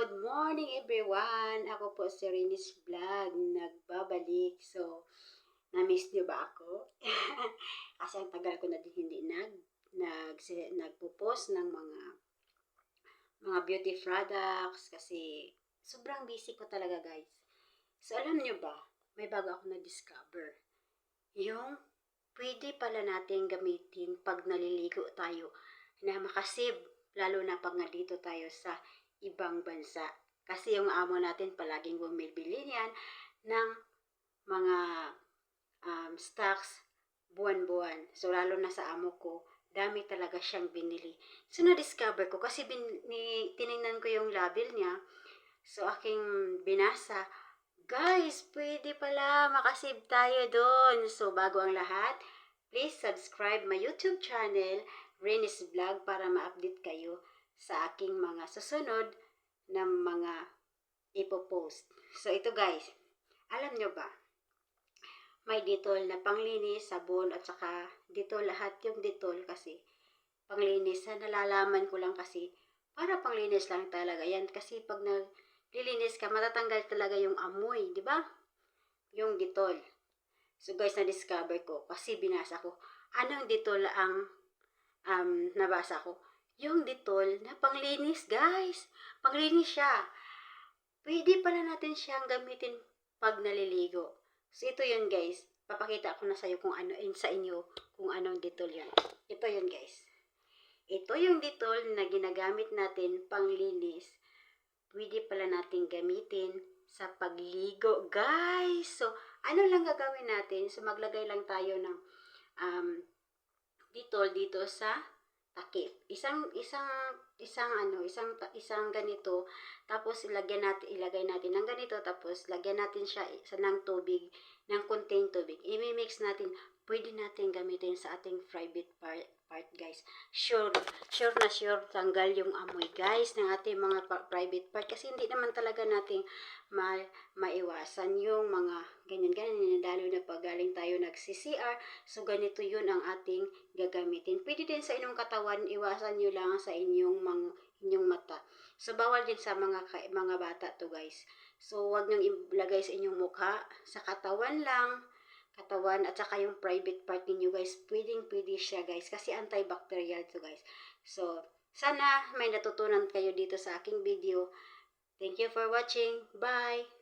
Good morning everyone! Ako po si Rinis Vlog, nagbabalik. So, na-miss niyo ba ako? Kasi ang tagal ko na din hindi nagpo-post ng mga beauty products kasi sobrang busy ko talaga guys. So, alam niyo ba, may bago ako na-discover. Yung pwede pala natin gamitin pag naliligo tayo na makasave, lalo na pag nandito tayo sa ibang bansa. Kasi yung amo natin palaging bumibili niyan ng mga stocks buwan-buwan. So, lalo na sa amo ko, dami talaga siyang binili. So, na-discover ko kasi tinignan ko yung label niya. So, aking binasa, guys, pwede pala makasave tayo doon. So, bago ang lahat, please subscribe my YouTube channel, Rinis Vlog, para ma-update kayo sa aking mga susunod na mga ipopost. So, ito guys, alam nyo ba, may Dettol na panglinis, sabon, at saka Dettol, lahat yung Dettol kasi panglinis. Nalalaman ko lang kasi, para panglinis lang talaga yan. Kasi pag naglilinis ka, matatanggal talaga yung amoy, di ba? Yung Dettol. So guys, na-discover ko kasi binasa ko. Anong Dettol ang nabasa ko? Yung Dettol na panglinis, guys. Panglinis siya. Pwede pala natin siyang gamitin pag naliligo. So, ito yun, guys. Papakita ko na sa'yo kung ano, sa inyo, kung anong Dettol yun. Ito yun, guys. Ito yung Dettol na ginagamit natin panglinis. Pwede pala natin gamitin sa pagligo, guys. So, ano lang gagawin natin? So, maglagay lang tayo ng Dettol dito sa takip. Isang ganito, tapos ilagay natin ng ganito, tapos lagyan natin siya ng tubig, ng konting tubig. I-mix natin, pwede natin gamitin sa ating private part guys. Sure na sure tanggal yung amoy guys ng ating mga private part kasi hindi naman talaga natin maiwasan yung mga ganyan lalo na pag galing tayo nag-CCR. So ganito yun ang ating gagamitin. Pwede din sa inyong katawan, iwasan nyo lang sa inyong mata. So bawal din sa mga bata to guys. So wag nyo ilagay sa inyong mukha, sa katawan lang. Katawan at saka yung private part ninyo guys, pwede siya guys kasi antibacterial to guys. So sana may natutunan kayo dito sa aking video. Thank you for watching. Bye!